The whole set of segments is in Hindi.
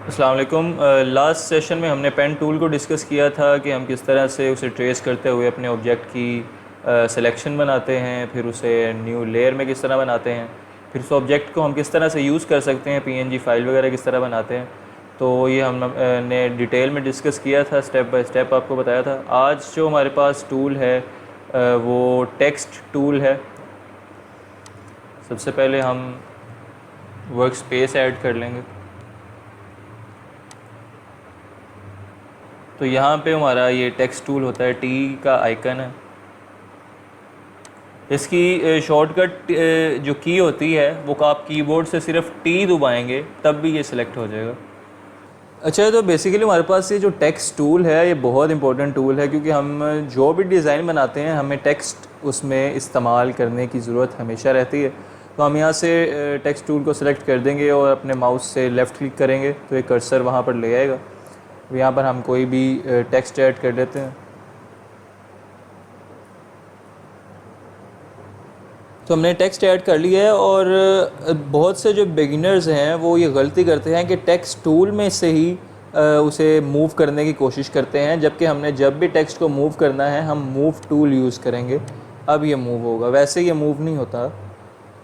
अस्सलाम वालेकुम। लास्ट सेशन में हमने पेन टूल को डिस्कस किया था कि हम किस तरह से उसे ट्रेस करते हुए अपने ऑब्जेक्ट की सिलेक्शन बनाते हैं, फिर उसे न्यू लेयर में किस तरह बनाते हैं, फिर उस ऑब्जेक्ट को हम किस तरह से यूज़ कर सकते हैं, पीएनजी फाइल वगैरह किस तरह बनाते हैं। तो ये हमने डिटेल में डिस्कस किया था, स्टेप बाय स्टेप आपको बताया था। आज जो हमारे पास टूल है वो टेक्स्ट टूल है। सबसे पहले हम वर्क स्पेस ऐड कर लेंगे। तो यहाँ पे हमारा ये टेक्स्ट टूल होता है, टी का आइकन है। इसकी शॉर्टकट जो की होती है वो आप कीबोर्ड से सिर्फ टी दबाएंगे तब भी ये सिलेक्ट हो जाएगा। अच्छा, तो बेसिकली हमारे पास ये जो टेक्स्ट टूल है ये बहुत इंपॉर्टेंट टूल है, क्योंकि हम जो भी डिज़ाइन बनाते हैं हमें टेक्स्ट उसमें इस्तेमाल करने की ज़रूरत हमेशा रहती है। तो हम यहाँ से टेक्स्ट टूल को सिलेक्ट कर देंगे और अपने माउस से लेफ़्ट क्लिक करेंगे तो एक कर्सर वहाँ पर ले आएगा। यहाँ पर हम कोई भी टेक्स्ट ऐड कर देते हैं। तो हमने टेक्स्ट ऐड कर लिया है। और बहुत से जो बिगिनर्स हैं वो ये गलती करते हैं कि टेक्स्ट टूल में से ही उसे मूव करने की कोशिश करते हैं, जबकि हमने जब भी टेक्स्ट को मूव करना है हम मूव टूल यूज़ करेंगे, अब ये मूव होगा। वैसे ये मूव नहीं होता,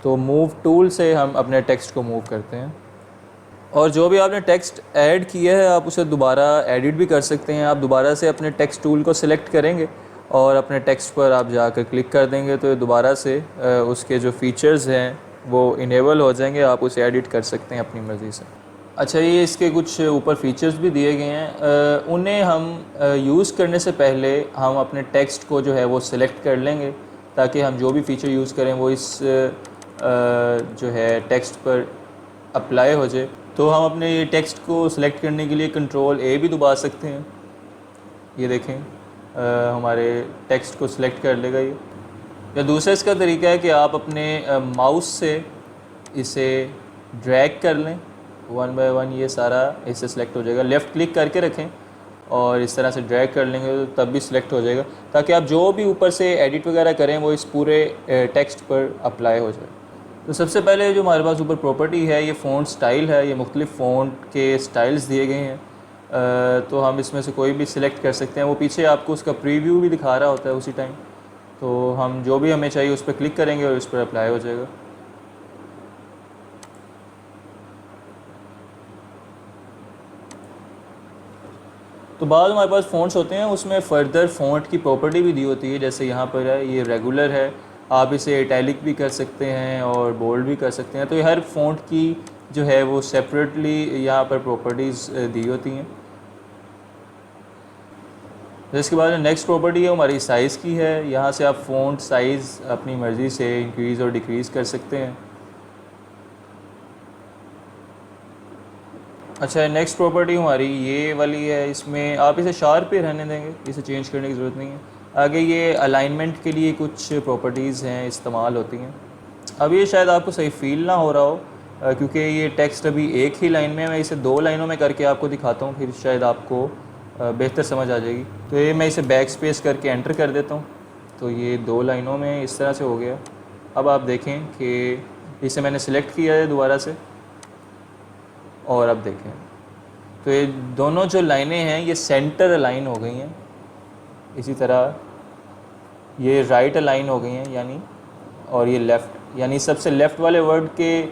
तो मूव टूल से हम अपने टेक्स्ट को मूव करते हैं। और जो भी आपने टेक्स्ट ऐड किया है आप उसे दोबारा एडिट भी कर सकते हैं। आप दोबारा से अपने टेक्स्ट टूल को सिलेक्ट करेंगे और अपने टेक्स्ट पर आप जाकर क्लिक कर देंगे तो दोबारा से उसके जो फ़ीचर्स हैं वो इनेबल हो जाएंगे, आप उसे एडिट कर सकते हैं अपनी मर्ज़ी से। अच्छा, ये इसके कुछ ऊपर फीचर्स भी दिए गए हैं, उन्हें हम यूज़ करने से पहले हम अपने टेक्स्ट को जो है वो सिलेक्ट कर लेंगे, ताकि हम जो भी फ़ीचर यूज़ करें वो इस जो है टेक्स्ट पर अप्लाई हो जाए। तो हम अपने ये टेक्स्ट को सिलेक्ट करने के लिए कंट्रोल ए भी दबा सकते हैं। ये देखें हमारे टेक्स्ट को सिलेक्ट कर लेगा ये। या दूसरा इसका तरीका है कि आप अपने माउस से इसे ड्रैग कर लें, वन बाय वन ये सारा इससे सिलेक्ट हो जाएगा। लेफ़्ट क्लिक करके रखें और इस तरह से ड्रैग कर लेंगे तो तब भी सिलेक्ट हो जाएगा, ताकि आप जो भी ऊपर से एडिट वगैरह करें वो इस पूरे टेक्स्ट पर अप्लाई हो जाए। तो सबसे पहले जो हमारे पास ऊपर प्रॉपर्टी है ये फ़ॉन्ट स्टाइल है। ये मुख्तलिफ़ फ़ॉन्ट के स्टाइल्स दिए गए हैं, तो हम इसमें से कोई भी सिलेक्ट कर सकते हैं। वो पीछे आपको उसका प्रीव्यू भी दिखा रहा होता है उसी टाइम। तो हम जो भी हमें चाहिए उस पर क्लिक करेंगे और उस पर अप्लाई हो जाएगा। तो बाद हमारे पास फ़ॉन्ट्स होते हैं, उसमें फ़र्दर फ़ॉन्ट की प्रॉपर्टी भी दी होती है। जैसे यहाँ पर है ये रेगुलर है, आप इसे इटैलिक भी कर सकते हैं और बोल्ड भी कर सकते हैं। तो ये हर फ़ॉन्ट की जो है वो सेपरेटली यहाँ पर प्रॉपर्टीज़ दी होती हैं। इसके बाद नेक्स्ट प्रॉपर्टी है हमारी साइज़ की है। यहाँ से आप फ़ॉन्ट साइज़ अपनी मर्ज़ी से इंक्रीज़ और डिक्रीज़ कर सकते हैं। अच्छा, नेक्स्ट प्रॉपर्टी हमारी ये वाली है। इसमें आप इसे शार्प पे रहने देंगे, इसे चेंज करने की ज़रूरत नहीं है। आगे ये अलाइनमेंट के लिए कुछ प्रॉपर्टीज़ हैं, इस्तेमाल होती हैं। अब ये शायद आपको सही फील ना हो रहा हो, क्योंकि ये टेक्स्ट अभी एक ही लाइन में है। मैं इसे दो लाइनों में करके आपको दिखाता हूँ, फिर शायद आपको बेहतर समझ आ जाएगी। तो ये मैं इसे बैक स्पेस करके एंटर कर देता हूँ, तो ये दो लाइनों में इस तरह से हो गया। अब आप देखें कि इसे मैंने सिलेक्ट किया है दोबारा से, और अब देखें तो ये दोनों जो लाइनें हैं ये सेंटर अलाइन हो गई हैं। इसी तरह ये राइट अलाइन हो गई हैं यानी, और ये लेफ़्ट, यानी सबसे लेफ़्ट वाले वर्ड के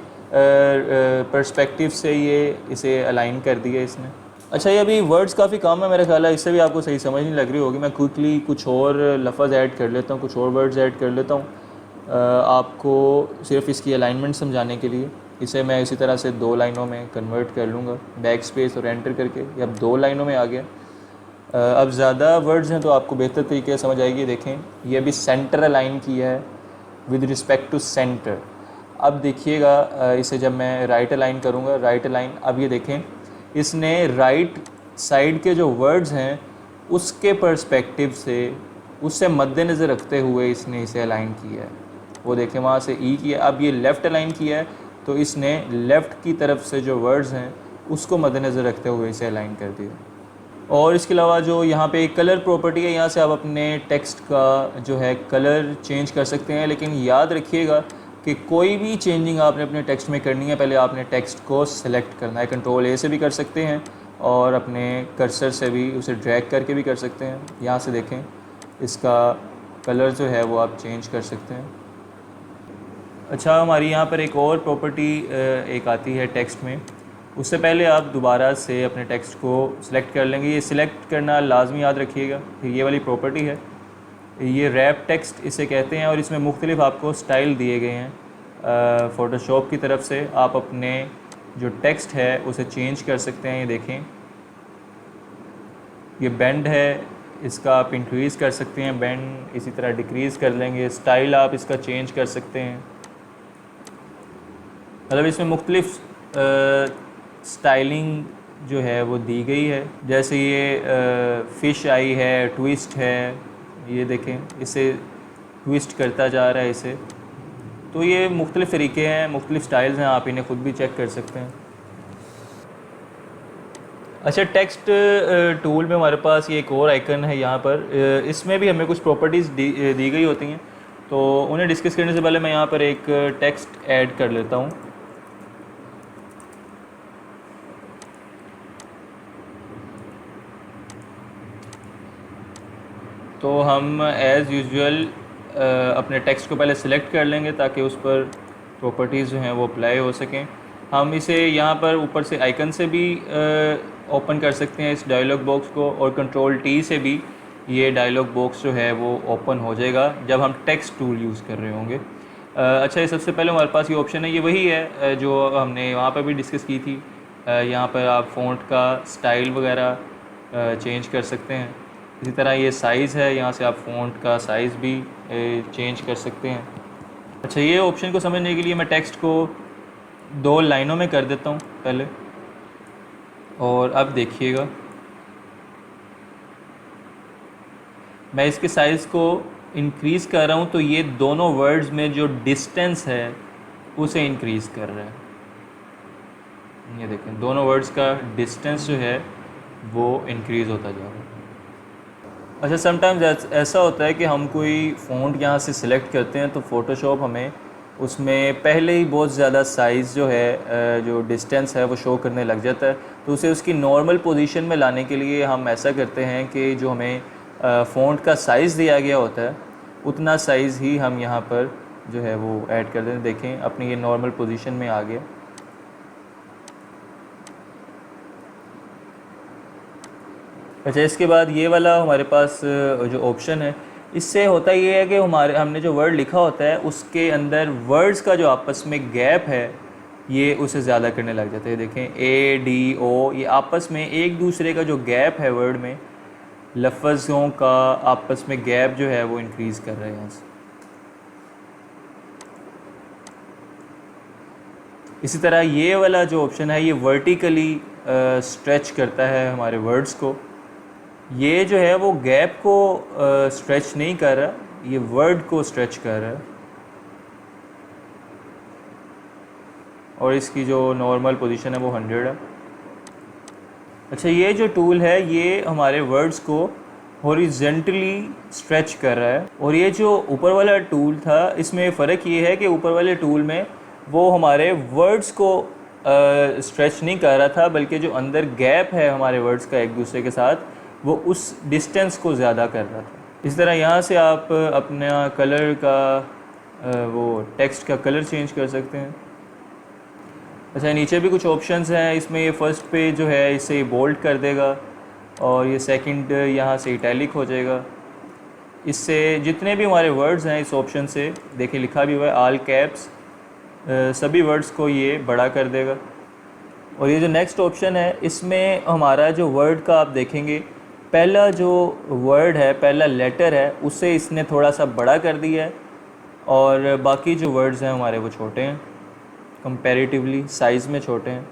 पर्सपेक्टिव से ये इसे अलाइन कर दिया इसने। अच्छा, ये अभी वर्ड्स काफ़ी कम है मेरा ख्याल है, इससे भी आपको सही समझ नहीं लग रही होगी। मैं क्विकली कुछ और लफ्ज़ ऐड कर लेता हूँ, कुछ और वर्ड्स ऐड कर लेता हूँ आपको सिर्फ इसकी अलाइनमेंट समझाने के लिए। इसे मैं इसी तरह से दो लाइनों में कन्वर्ट कर लूँगा, बैक स्पेस और एंटर करके। ये अब दो लाइनों में आ गया। अब ज़्यादा वर्ड्स हैं तो आपको बेहतर तरीके से समझ आएगी। देखें ये अभी सेंटर अलाइन किया है विद रिस्पेक्ट टू सेंटर। अब देखिएगा इसे जब मैं राइट अलाइन करूँगा, राइट अलाइन, अब ये देखें इसने राइट साइड के जो वर्ड्स हैं उसके पर्सपेक्टिव से, उससे मद्देनज़र रखते हुए इसने इसे अलाइन किया है। वो देखें वहाँ से ई किया, अब ये लेफ़्ट अलाइन किया है तो इसने लेफ़्ट की तरफ से जो वर्ड्स हैं उसको मद्देनज़र रखते हुए इसे अलाइन कर दिया। और इसके अलावा जो यहाँ पे एक कलर प्रॉपर्टी है, यहाँ से आप अपने टेक्स्ट का जो है कलर चेंज कर सकते हैं। लेकिन याद रखिएगा कि कोई भी चेंजिंग आपने अपने टेक्स्ट में करनी है, पहले आपने टेक्स्ट को सिलेक्ट करना है। कंट्रोल ए से भी कर सकते हैं और अपने कर्सर से भी उसे ड्रैग करके भी कर सकते हैं। यहाँ से देखें, इसका कलर जो है वो आप चेंज कर सकते हैं। अच्छा, हमारी यहाँ पर एक और प्रॉपर्टी एक आती है टेक्स्ट में। उससे पहले आप दोबारा से अपने टेक्स्ट को सिलेक्ट कर लेंगे। ये सिलेक्ट करना लाजमी याद रखिएगा। फिर ये वाली प्रॉपर्टी है, ये रैप टेक्स्ट इसे कहते हैं, और इसमें मुख्तलिफ आपको स्टाइल दिए गए हैं फ़ोटोशॉप की तरफ से। आप अपने जो टेक्स्ट है उसे चेंज कर सकते हैं। ये देखें, ये बेंड है, इसका आप इंक्रीज़ कर सकते हैं बेंड, इसी तरह डिक्रीज़ कर लेंगे। स्टाइल आप इसका चेंज कर सकते हैं। मतलब इसमें मुख्तलिफ स्टाइलिंग जो है वो दी गई है। जैसे ये फ़िश आई है, ट्विस्ट है, ये देखें इसे ट्विस्ट करता जा रहा है इसे। तो ये मुख्तलिफ़ तरीके हैं, मुख्तलिफ़ स्टाइल्स हैं, आप इन्हें ख़ुद भी चेक कर सकते हैं। अच्छा, टेक्स्ट टूल में हमारे पास ये एक और आइकन है यहाँ पर। इसमें भी हमें कुछ प्रॉपर्टीज़ दी गई होती हैं, तो उन्हें डिस्कस करने से पहले मैं यहाँ पर एक टेक्स्ट ऐड कर लेता हूँ। तो हम एज़ यूजुअल अपने टेक्स्ट को पहले सिलेक्ट कर लेंगे ताकि उस पर प्रॉपर्टीज़ जो हैं वो अप्लाई हो सकें। हम इसे यहाँ पर ऊपर से आइकन से भी ओपन कर सकते हैं इस डायलॉग बॉक्स को, और कंट्रोल टी से भी ये डायलॉग बॉक्स जो है वो ओपन हो जाएगा जब हम टेक्स्ट टूल यूज़ कर रहे होंगे। अच्छा, ये सबसे पहले हमारे पास ये ऑप्शन है, ये वही है जो हमने वहाँ पर भी डिस्कस की थी। यहाँ पर आप फ़ॉन्ट का स्टाइल वगैरह चेंज कर सकते हैं। इसी तरह ये साइज़ है, यहाँ से आप फ़ॉन्ट का साइज़ भी चेंज कर सकते हैं। अच्छा, ये ऑप्शन को समझने के लिए मैं टेक्स्ट को 2 लाइनों में कर देता हूँ पहले, और अब देखिएगा मैं इसके साइज़ को इंक्रीज़ कर रहा हूँ, तो ये दोनों वर्ड्स में जो डिस्टेंस है उसे इंक्रीज़ कर रहा है। ये देखें, दोनों वर्ड्स का डिस्टेंस जो है वो इंक्रीज़ होता जा रहा है। अच्छा, समटाइम्स ऐसा होता है कि हम कोई फ़ॉन्ट यहाँ से सिलेक्ट करते हैं तो फ़ोटोशॉप हमें उसमें पहले ही बहुत ज़्यादा साइज़ जो है, जो डिस्टेंस है वो शो करने लग जाता है। तो उसे उसकी नॉर्मल पोजीशन में लाने के लिए हम ऐसा करते हैं कि जो हमें फ़ॉन्ट का साइज़ दिया गया होता है उतना साइज़ ही हम यहाँ पर जो है वो ऐड कर दें। देखें, अपनी ये नॉर्मल पोजीशन में आ गया। अच्छा, इसके बाद ये वाला हमारे पास जो ऑप्शन है, इससे होता ये है कि हमने जो वर्ड लिखा होता है उसके अंदर वर्ड्स का जो आपस में गैप है ये उसे ज़्यादा करने लग जाते हैं। देखें, ए डी ओ, ये आपस में एक दूसरे का जो गैप है वर्ड में, लफ्ज़ों का आपस में गैप जो है वो इंक्रीज़ कर रहे हैं यहाँ से। इसी तरह ये वाला जो ऑप्शन है ये वर्टिकली स्ट्रेच करता है हमारे वर्ड्स को। ये जो है वो गैप को स्ट्रेच नहीं कर रहा, ये वर्ड को स्ट्रेच कर रहा है। और इसकी जो नॉर्मल पोजीशन है वो 100 है। अच्छा, ये जो टूल है ये हमारे वर्ड्स को हॉरिजेंटली स्ट्रेच कर रहा है, और ये जो ऊपर वाला टूल था इसमें फ़र्क ये है कि ऊपर वाले टूल में वो हमारे वर्ड्स को स्ट्रेच नहीं कर रहा था, बल्कि जो अंदर गैप है हमारे वर्ड्स का एक दूसरे के साथ वो उस डिस्टेंस को ज़्यादा कर रहा था। इस तरह यहाँ से आप अपना कलर का वो टेक्स्ट का कलर चेंज कर सकते हैं। अच्छा, नीचे भी कुछ ऑप्शंस हैं। इसमें ये फर्स्ट पे जो है इसे बोल्ड कर देगा, और ये सेकंड यहाँ से इटैलिक हो जाएगा। इससे जितने भी हमारे वर्ड्स हैं इस ऑप्शन से, देखिए लिखा भी हुआ है ऑल कैप्स, सभी वर्ड्स को ये बड़ा कर देगा। और ये जो नेक्स्ट ऑप्शन है इसमें हमारा जो वर्ड का आप देखेंगे, पहला जो वर्ड है, पहला लेटर है, उसे इसने थोड़ा सा बड़ा कर दिया है, और बाकी जो वर्ड्स हैं हमारे वो छोटे हैं, कंपैरेटिवली साइज़ में छोटे हैं।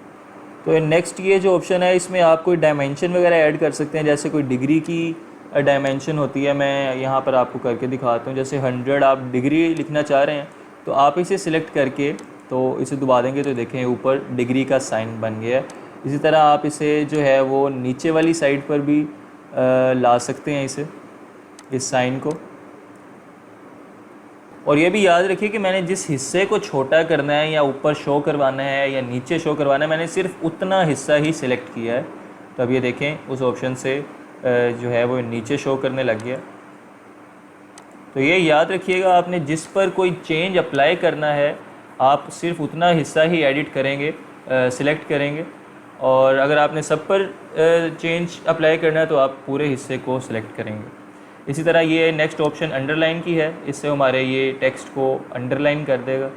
तो नेक्स्ट ये जो ऑप्शन है इसमें आप कोई डायमेंशन वगैरह ऐड कर सकते हैं, जैसे कोई डिग्री की डायमेंशन होती है। मैं यहाँ पर आपको करके दिखाता हूँ। जैसे 100 आप डिग्री लिखना चाह रहे हैं तो आप इसे सिलेक्ट करके तो इसे दबा देंगे तो देखें ऊपर डिग्री का साइन बन गया है। इसी तरह आप इसे जो है वो नीचे वाली साइड पर भी ला सकते हैं इस साइन को। और ये भी याद रखिए कि मैंने जिस हिस्से को छोटा करना है या ऊपर शो करवाना है या नीचे शो करवाना है, मैंने सिर्फ उतना हिस्सा ही सिलेक्ट किया है। तो अब ये देखें उस ऑप्शन से जो है वो नीचे शो करने लग गया। तो ये याद रखिएगा, आपने जिस पर कोई चेंज अप्लाई करना है आप सिर्फ उतना हिस्सा ही एडिट करेंगे, सिलेक्ट करेंगे, और अगर आपने सब पर चेंज अप्लाई करना है तो आप पूरे हिस्से को सिलेक्ट करेंगे। इसी तरह ये नेक्स्ट ऑप्शन अंडरलाइन की है, इससे हमारे ये टेक्स्ट को अंडरलाइन कर देगा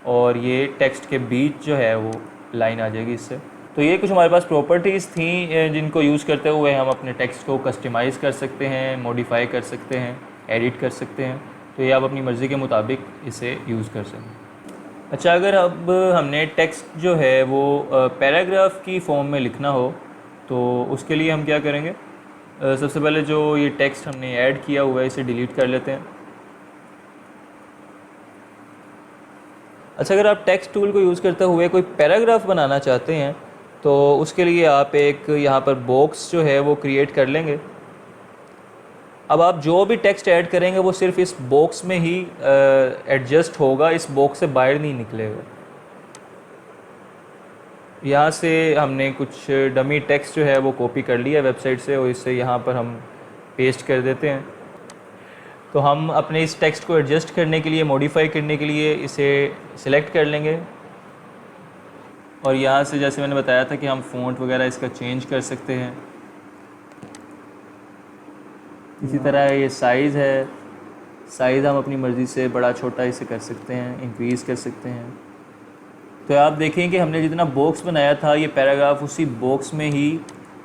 और ये टेक्स्ट के बीच जो है वो लाइन आ जाएगी इससे। तो ये कुछ हमारे पास प्रॉपर्टीज़ थी जिनको यूज़ करते हुए हम अपने टेक्स्ट को कस्टमाइज़ कर सकते हैं, मॉडिफाई कर सकते हैं, एडिट कर सकते हैं। तो ये आप अपनी मर्ज़ी के मुताबिक इसे यूज़ कर सकते हैं। अच्छा, अगर अब हमने टेक्स्ट जो है वो पैराग्राफ की फॉर्म में लिखना हो तो उसके लिए हम क्या करेंगे? सबसे पहले जो ये टेक्स्ट हमने ऐड किया हुआ है इसे डिलीट कर लेते हैं। अच्छा, अगर आप टेक्स्ट टूल को यूज़ करते हुए कोई पैराग्राफ बनाना चाहते हैं तो उसके लिए आप एक यहाँ पर बॉक्स जो है वो क्रिएट कर लेंगे। अब आप जो भी टेक्स्ट ऐड करेंगे वो सिर्फ इस बॉक्स में ही एडजस्ट होगा, इस बॉक्स से बाहर नहीं निकलेगा। यहाँ से हमने कुछ डमी टेक्स्ट जो है वो कॉपी कर लिया वेबसाइट से और इससे यहाँ पर हम पेस्ट कर देते हैं। तो हम अपने इस टेक्स्ट को एडजस्ट करने के लिए, मॉडिफाई करने के लिए इसे सिलेक्ट कर लेंगे और यहाँ से जैसे मैंने बताया था कि हम फ़ॉन्ट वगैरह इसका चेंज कर सकते हैं। इसी तरह ये साइज़ है, साइज़ हम अपनी मर्ज़ी से बड़ा छोटा इसे कर सकते हैं, इंक्रीज़ कर सकते हैं। तो आप देखें कि हमने जितना बॉक्स बनाया था ये पैराग्राफ उसी बॉक्स में ही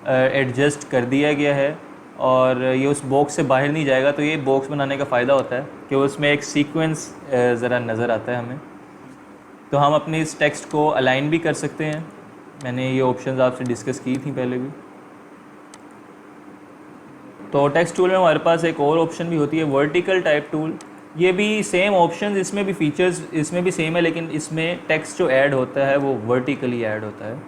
एडजस्ट कर दिया गया है और ये उस बॉक्स से बाहर नहीं जाएगा। तो ये बॉक्स बनाने का फ़ायदा होता है कि उसमें एक सीक्वेंस ज़रा नज़र आता है हमें। तो हम अपने इस टेक्स्ट को अलाइन भी कर सकते हैं, मैंने ये ऑप्शंस आपसे डिस्कस की थी पहले भी। तो टेक्स्ट टूल में हमारे पास एक और ऑप्शन भी होती है वर्टिकल टाइप टूल। ये भी सेम ऑप्शन, इसमें भी फीचर्स इसमें भी सेम है, लेकिन इसमें टेक्स्ट जो ऐड होता है वो वर्टिकली ऐड होता है।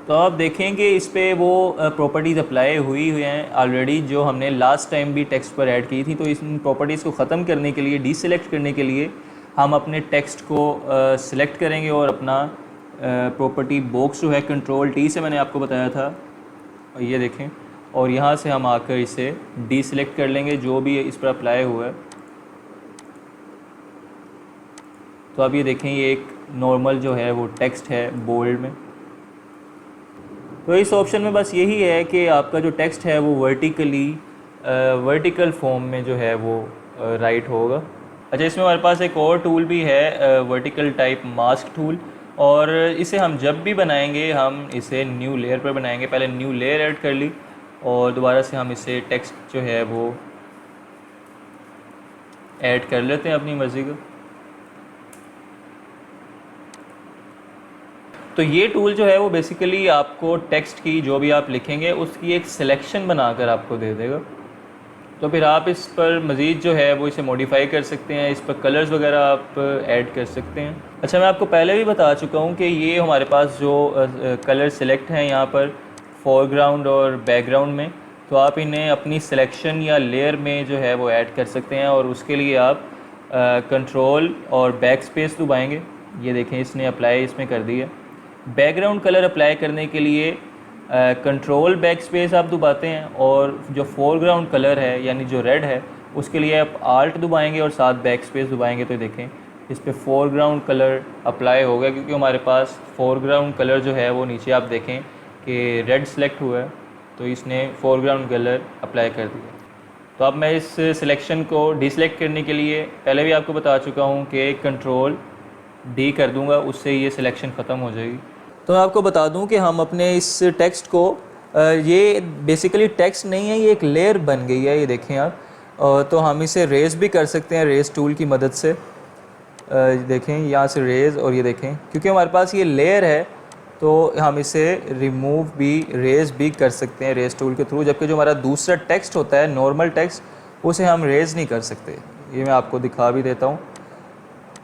तो आप देखेंगे इस पर वो प्रॉपर्टीज़ अप्लाई हुई हैं ऑलरेडी जो हमने लास्ट टाइम भी टेक्स्ट पर ऐड की थी। तो इन प्रॉपर्टीज़ को ख़त्म करने के लिए, डीसेलेक्ट करने के लिए हम अपने टेक्स्ट को सिलेक्ट करेंगे और अपना प्रॉपर्टी बॉक्स जो है कंट्रोल टी से मैंने आपको बताया था, और ये देखें, और यहाँ से हम आकर इसे डीसेलेक्ट कर लेंगे जो भी इस पर अप्लाई हुआ है। तो अब ये देखें ये एक नॉर्मल जो है वो टेक्स्ट है बोल्ड में। तो इस ऑप्शन में बस यही है कि आपका जो टेक्स्ट है वो वर्टिकल फॉर्म में जो है वो राइट होगा। अच्छा, इसमें हमारे पास एक और टूल भी है वर्टिकल टाइप मास्क टूल, और इसे हम जब भी बनाएंगे हम इसे न्यू लेयर पर बनाएंगे। पहले न्यू लेयर ऐड कर ली और दोबारा से हम इसे टेक्स्ट जो है वो ऐड कर लेते हैं अपनी मर्ज़ी का। तो ये टूल जो है वो बेसिकली आपको टेक्स्ट की जो भी आप लिखेंगे उसकी एक सिलेक्शन बनाकर आपको दे देगा। तो फिर आप इस पर मज़ीद जो है वो इसे मॉडिफाई कर सकते हैं, इस पर कलर्स वगैरह आप ऐड कर सकते हैं। अच्छा, मैं आपको पहले भी बता चुका हूँ कि ये हमारे पास जो कलर सेलेक्ट हैं यहाँ पर फोरग्राउंड और बैकग्राउंड में, तो आप इन्हें अपनी सिलेक्शन या लेयर में जो है वो ऐड कर सकते हैं और उसके लिए आप कंट्रोल और बैक स्पेस दबाएँगे। ये देखें इसने अप्लाई इसमें कर दिया। बैकग्राउंड कलर अप्लाई करने के लिए कंट्रोल बैक स्पेस आप दबाते हैं और जो फोरग्राउंड कलर है यानी जो रेड है उसके लिए आप आल्ट दबाएंगे और साथ बैक स्पेस दबाएंगे। तो देखें इस पर फोरग्राउंड कलर अप्लाई हो गया, क्योंकि हमारे पास फोरग्राउंड कलर जो है वो नीचे आप देखें कि रेड सेलेक्ट हुआ है, तो इसने फोरग्राउंड कलर अप्लाई कर दिया। तो अब मैं इस सिलेक्शन को डीसेलेक्ट करने के लिए पहले भी आपको बता चुका हूँ कि कंट्रोल डी कर दूँगा, उससे ये सिलेक्शन ख़त्म हो जाएगी। तो मैं आपको बता दूं कि हम अपने इस टेक्स्ट को ये बेसिकली टेक्स्ट नहीं है, ये एक लेयर बन गई है, ये देखें आप। तो हम इसे रेज़ भी कर सकते हैं रेज़ टूल की मदद से। देखें यहाँ से रेज़, और ये देखें क्योंकि हमारे पास ये लेयर है तो हम इसे रिमूव भी, रेज़ भी कर सकते हैं रेज़ टूल के थ्रू। जबकि जो हमारा दूसरा टेक्स्ट होता है नॉर्मल टेक्स्ट, उसे हम रेज़ नहीं कर सकते। ये मैं आपको दिखा भी देता हूँ,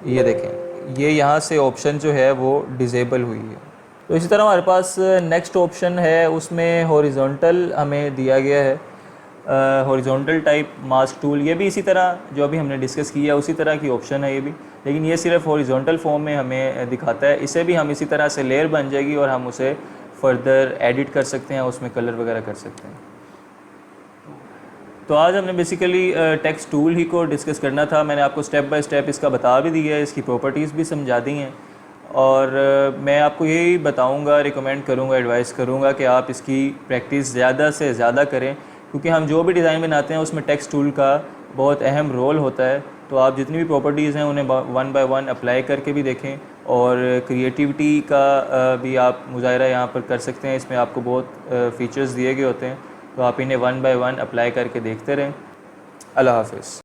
ये देखें ये यहाँ से ऑप्शन जो है वो डिज़ेबल हुई है। तो इसी तरह हमारे पास नेक्स्ट ऑप्शन है, उसमें हॉरिजॉन्टल हमें दिया गया है। हॉरिजॉन्टल टाइप मास्क टूल, ये भी इसी तरह जो अभी हमने डिस्कस किया उसी तरह की ऑप्शन है ये भी, लेकिन ये सिर्फ हॉरिजॉन्टल फॉर्म में हमें दिखाता है। इसे भी हम इसी तरह से लेयर बन जाएगी और हम उसे फर्दर एडिट कर सकते हैं, उसमें कलर वगैरह कर सकते हैं। तो आज हमने बेसिकली टेक्स्ट टूल ही को डिस्कस करना था। मैंने आपको स्टेप बाय स्टेप इसका बता भी दिया है, इसकी प्रॉपर्टीज़ भी समझा दी हैं, और मैं आपको यही बताऊंगा, रिकमेंड करूंगा, एडवाइस करूंगा कि आप इसकी प्रैक्टिस ज़्यादा से ज़्यादा करें, क्योंकि हम जो भी डिज़ाइन बनाते हैं उसमें टेक्स्ट टूल का बहुत अहम रोल होता है। तो आप जितनी भी प्रॉपर्टीज़ हैं उन्हें वन बाय वन अप्लाई करके भी देखें, और क्रिएटिविटी का भी आप मुजाहरा यहाँ पर कर सकते हैं। इसमें आपको बहुत फ़ीचर्स दिए गए होते हैं, तो आप इन्हें वन बाय वन अप्लाई करके देखते रहें। अल्लाह हाफ़िज़।